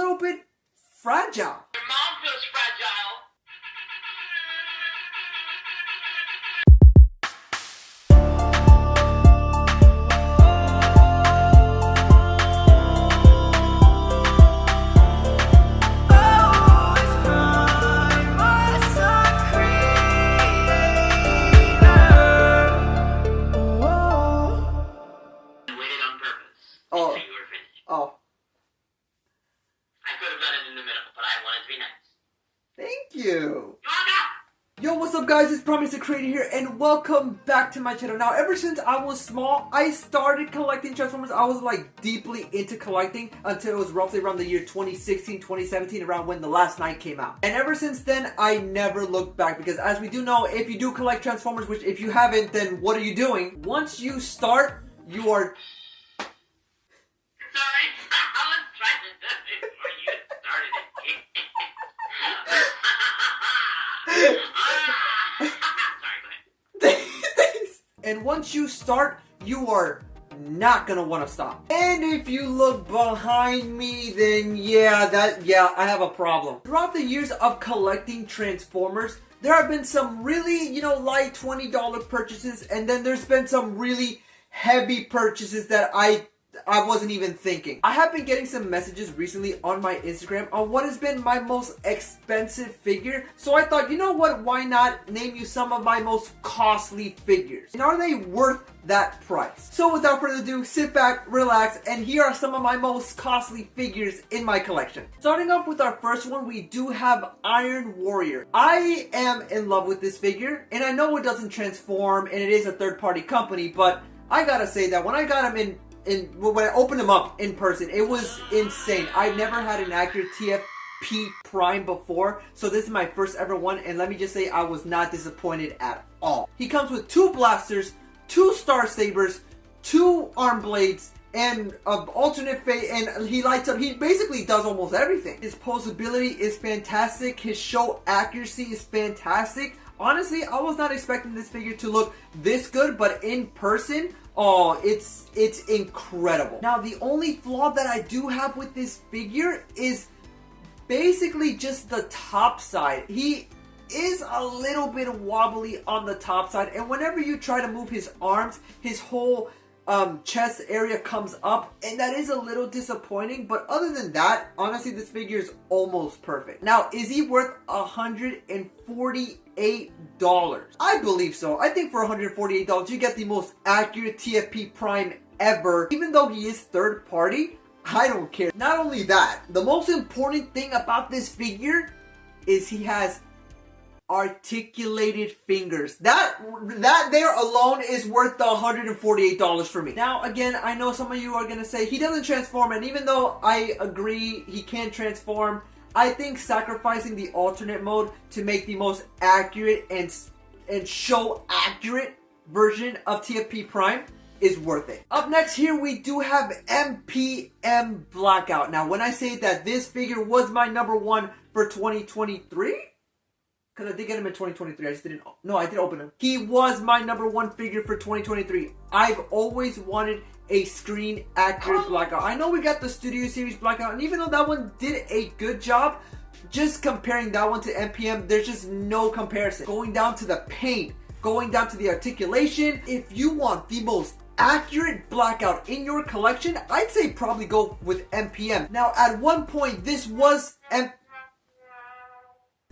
little bit fragile. Your mom feels fragile. Oh. I could have done it in the middle, but I wanted to be nice. Thank you. Yo, what's up guys? It's Promise the Creator here and welcome back to my channel. Now, ever since I was small, I started collecting Transformers. I was like deeply into collecting until it was roughly around the year 2016, 2017, around when The Last Knight came out. And ever since then, I never looked back because as we do know, if you do collect Transformers, which if you haven't, then what are you doing? Once you start, you are... Sorry, I was trying to do it before you started it. Sorry, go ahead. Thanks. And once you start, you are not gonna want to stop. And if you look behind me, then yeah, I have a problem. Throughout the years of collecting Transformers, there have been some really, light $20 purchases, and then there's been some really heavy purchases that I wasn't even thinking. I have been getting some messages recently on my Instagram on what has been my most expensive figure. So I thought, you know what, why not name you some of my most costly figures? And are they worth that price? So without further ado, sit back, relax, and here are some of my most costly figures in my collection. Starting off with our first one, we do have Iron Warrior. I am in love with this figure, and I know it doesn't transform and it is a third-party company, but I gotta say that when I got him when I opened them up in person, it was insane. I never had an accurate TFP Prime before, so this is my first ever one, and let me just say I was not disappointed at all. He comes with 2 blasters, 2 Star Sabers, 2 arm blades, and an alternate face, and he lights up. He basically does almost everything. His posability is fantastic. His show accuracy is fantastic. Honestly, I was not expecting this figure to look this good, but in person, oh, it's incredible. Now, the only flaw that I do have with this figure is basically just the top side. He is a little bit wobbly on the top side, and whenever you try to move his arms, his whole chest area comes up, and that is a little disappointing. But other than that, honestly, this figure is almost perfect. Now, is he worth $148? I believe so. I think for $148 you get the most accurate TFP Prime ever. Even though he is third party, I don't care. Not only that, the most important thing about this figure is he has articulated fingers. That there alone is worth the $148 for me. Now, again, I know some of you are gonna say he doesn't transform, and even though I agree he can transform, I think sacrificing the alternate mode to make the most accurate and show accurate version of TFP Prime is worth it. Up next here we do have MPM Blackout. Now, when I say that this figure was my number one for 2023, because I did get him in 2023. I just didn't... No, I did open him. He was my number one figure for 2023. I've always wanted a screen accurate Blackout. I know we got the Studio Series Blackout, and even though that one did a good job, just comparing that one to MPM, there's just no comparison. Going down to the paint, going down to the articulation. If you want the most accurate Blackout in your collection, I'd say probably go with MPM. Now, at one point, this was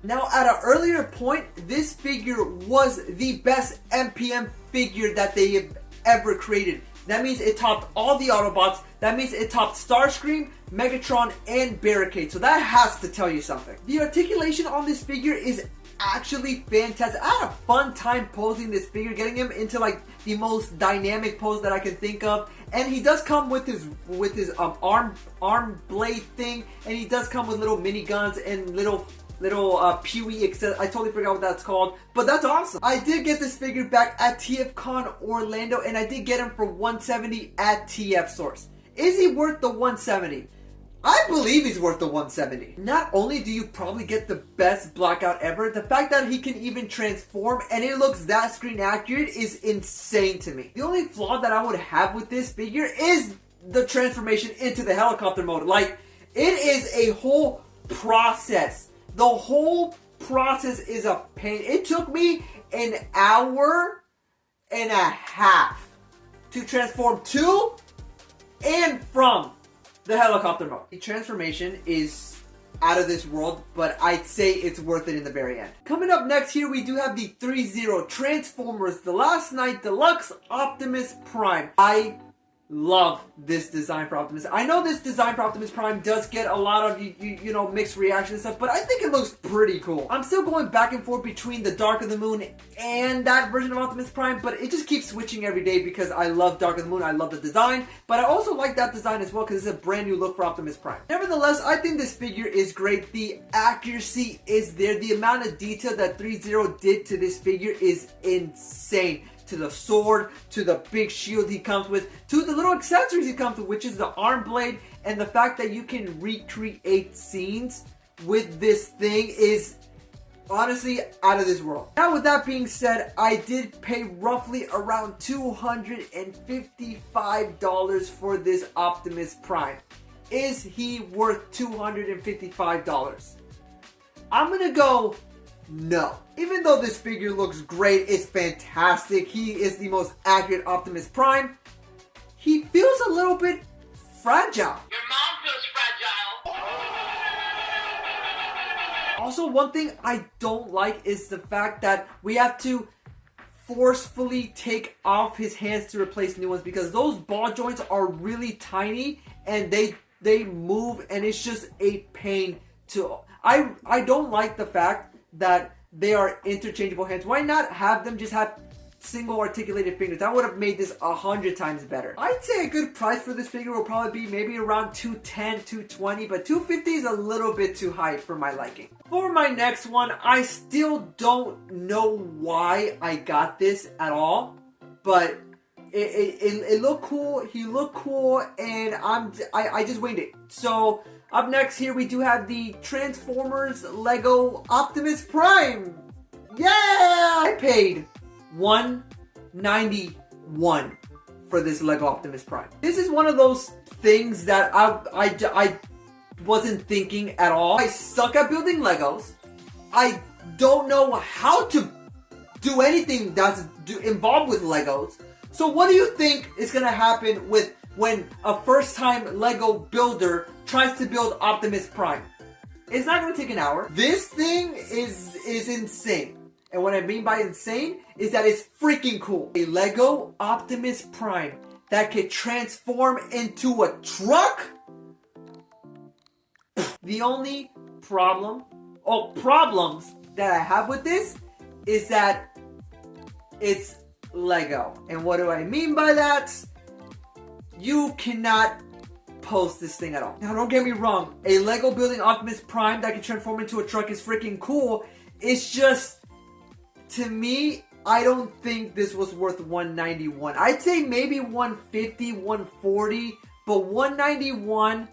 Now, at an earlier point, this figure was the best MPM figure that they have ever created. That means it topped all the Autobots. That means it topped Starscream, Megatron, and Barricade. So that has to tell you something. The articulation on this figure is actually fantastic. I had a fun time posing this figure, getting him into like the most dynamic pose that I can think of. And he does come with his arm blade thing, and he does come with little mini guns and little Pewee, I totally forgot what that's called, but that's awesome. I did get this figure back at TFCon Orlando, and I did get him for $170 at TF Source. Is he worth the $170? I believe he's worth the $170. Not only do you probably get the best Blackout ever, the fact that he can even transform and it looks that screen accurate is insane to me. The only flaw that I would have with this figure is the transformation into the helicopter mode. Like, It is a whole process. The whole process is a pain. It took me an hour and a half to transform to and from the helicopter mode. The transformation is out of this world, but I'd say it's worth it in the very end. Coming up next here, we do have the 3-0 Transformers The Last Night Deluxe Optimus Prime. I love this design for Optimus. I know this design for Optimus Prime does get a lot of, you know, mixed reactions and stuff, but I think it looks pretty cool. I'm still going back and forth between the Dark of the Moon and that version of Optimus Prime, but it just keeps switching every day because I love Dark of the Moon, I love the design, but I also like that design as well because it's a brand new look for Optimus Prime. Nevertheless, I think this figure is great. The accuracy is there. The amount of detail that 3-0 did to this figure is insane. To the sword, to the big shield he comes with, to the little accessories he comes with, which is the arm blade, and the fact that you can recreate scenes with this thing is honestly out of this world. Now with that being said, I did pay roughly around $255 for this Optimus Prime. Is he worth $255? I'm gonna go no. Even though this figure looks great, it's fantastic, he is the most accurate Optimus Prime, he feels a little bit fragile. Your mom feels fragile. Also, one thing I don't like is the fact that we have to forcefully take off his hands to replace new ones because those ball joints are really tiny and they move and it's just a pain to... I don't like the fact that they are interchangeable hands. Why not have them just have single articulated fingers? That would have made this 100 times better. I'd say a good price for this figure will probably be maybe around $210, $220, but $250 is a little bit too high for my liking. For my next one, I still don't know why I got this at all, but it looked cool, he looked cool, and I just winged it. So up next here we do have the Transformers Lego Optimus Prime. Yeah! I paid $191 for this Lego Optimus Prime. This is one of those things that I wasn't thinking at all. I suck at building Legos. I don't know how to do anything that's involved with Legos. So what do you think is gonna happen with when a first-time Lego builder tries to build Optimus Prime? It's not gonna take an hour. This thing is insane. And what I mean by insane is that it's freaking cool. A Lego Optimus Prime that can transform into a truck? The only problems that I have with this is that it's Lego. And what do I mean by that? You cannot post this thing at all. Now don't get me wrong, a Lego building Optimus Prime that can transform into a truck is freaking cool. It's just, to me, I don't think this was worth $191. I'd say maybe $150, $140, but $191,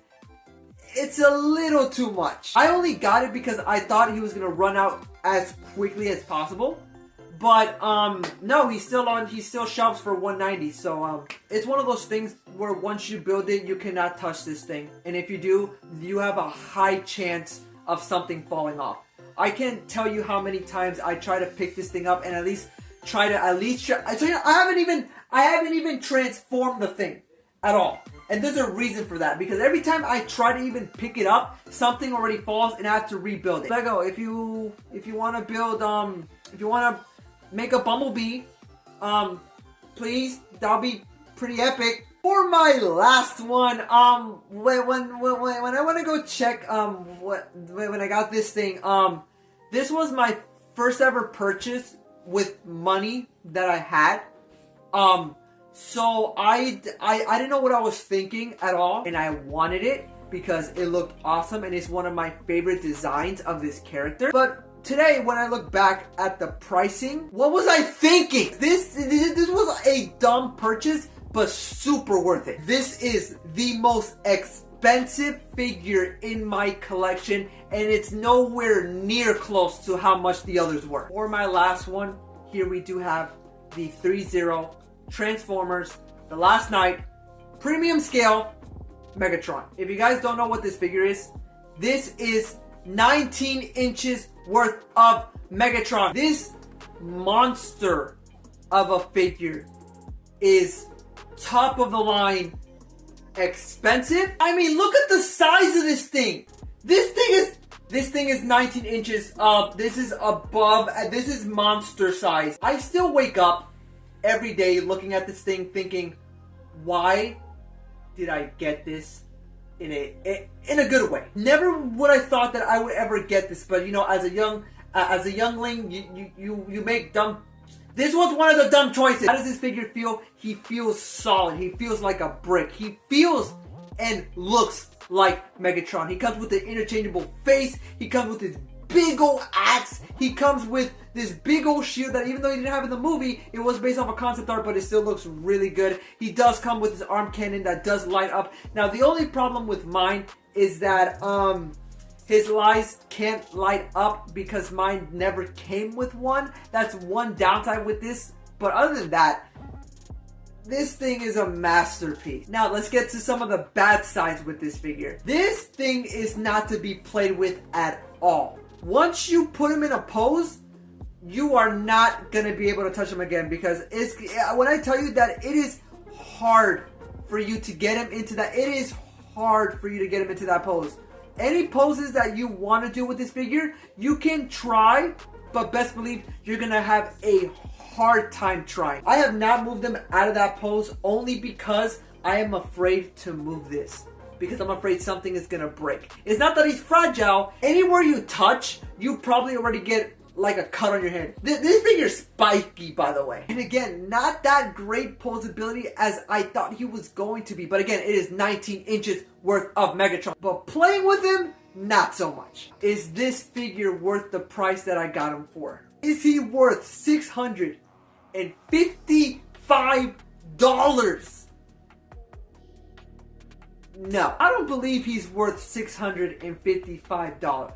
it's a little too much. I only got it because I thought he was gonna run out as quickly as possible. But no, he's still shelves for $190. So it's one of those things where once you build it, you cannot touch this thing. And if you do, you have a high chance of something falling off. I can't tell you how many times I try to pick this thing up and I haven't even transformed the thing at all. And there's a reason for that, because every time I try to even pick it up, something already falls and I have to rebuild it. Lego, if you want to build if you want to make a Bumblebee, please, that'll be pretty epic. For my last one, when I want to go check when I got this thing, this was my first ever purchase with money that I had. So I didn't know what I was thinking at all, and I wanted it because it looked awesome and it's one of my favorite designs of this character. But today, when I look back at the pricing, what was I thinking? This was a dumb purchase, but super worth it. This is the most expensive figure in my collection, and it's nowhere near close to how much the others were. For my last one, here we do have the 3-0 Transformers The Last Night Premium Scale Megatron. If you guys don't know what this figure is, this is 19 inches worth of Megatron. This monster of a figure is top of the line expensive. I mean, look at the size of this thing. This thing is 19 inches up. This is above. This is monster size. I still wake up every day looking at this thing thinking, why did I get this in a good way? Never would I thought that I would ever get this, but you know, as a youngling, you make dumb. This was one of the dumb choices. How does this figure feel? He feels solid. He feels like a brick. He feels and looks like Megatron. He comes with an interchangeable face. He comes with this big old axe. He comes with this big old shield that even though he didn't have in the movie, it was based off a concept art, but it still looks really good. He does come with his arm cannon that does light up. Now, the only problem with mine is that his lights can't light up because mine never came with one. That's one downside with this. But other than that, this thing is a masterpiece. Now, let's get to some of the bad sides with this figure. This thing is not to be played with at all. Once you put him in a pose, you are not going to be able to touch him again, because when I tell you that it is hard for you to get him into that, it is hard for you to get him into that pose. Any poses that you want to do with this figure, you can try, but best believe you're going to have a hard time trying. I have not moved him out of that pose only because I am afraid to move this, because I'm afraid something is going to break. It's not that he's fragile. Anywhere you touch, you probably already get like a cut on your hand. This figure's spiky, by the way. And again, not that great posability as I thought he was going to be. But again, it is 19 inches worth of Megatron. But playing with him, not so much. Is this figure worth the price that I got him for? Is he worth $655? No, I don't believe he's worth $655.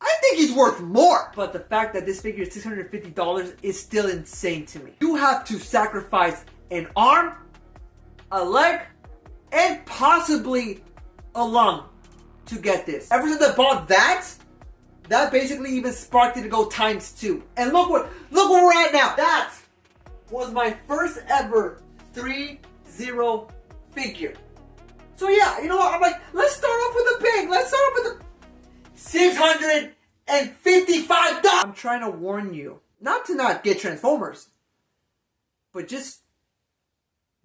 I think he's worth more. But the fact that this figure is $650 is still insane to me. You have to sacrifice an arm, a leg, and possibly a lung to get this. Ever since I bought that basically even sparked it to go ×2. And look where we're at now. That was my first ever 3-0 figure. So yeah, you know what? I'm like, let's start off with a bang. Let's start off with a $655. I'm trying to warn you not to not get Transformers, but just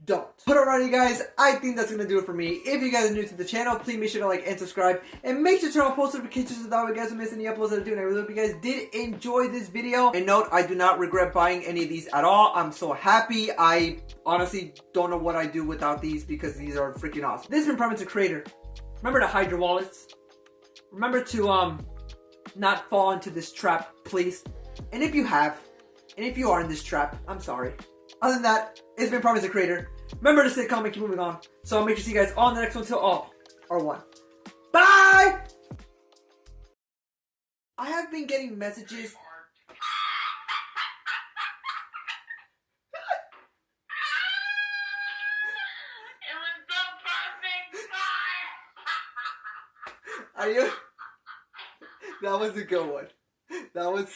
don't. But alrighty guys, I think that's going to do it for me. If you guys are new to the channel, please make sure to like and subscribe. And make sure to turn on post notifications so that way you guys don't miss any uploads that I do. And I really hope you guys did enjoy this video. And note, I do not regret buying any of these at all. I'm so happy. I honestly don't know what I'd do without these because these are freaking awesome. This has been Powerdirector Creator. Remember to hide your wallets. Remember to not fall into this trap, please. And if you have, and if you are in this trap, I'm sorry. Other than that, it's been Powerdirector Creator. Remember to stay calm and keep moving on. So I'll make sure to see you guys on the next one till all are one. Bye! I have been getting messages. Are you? That was a good one. That was.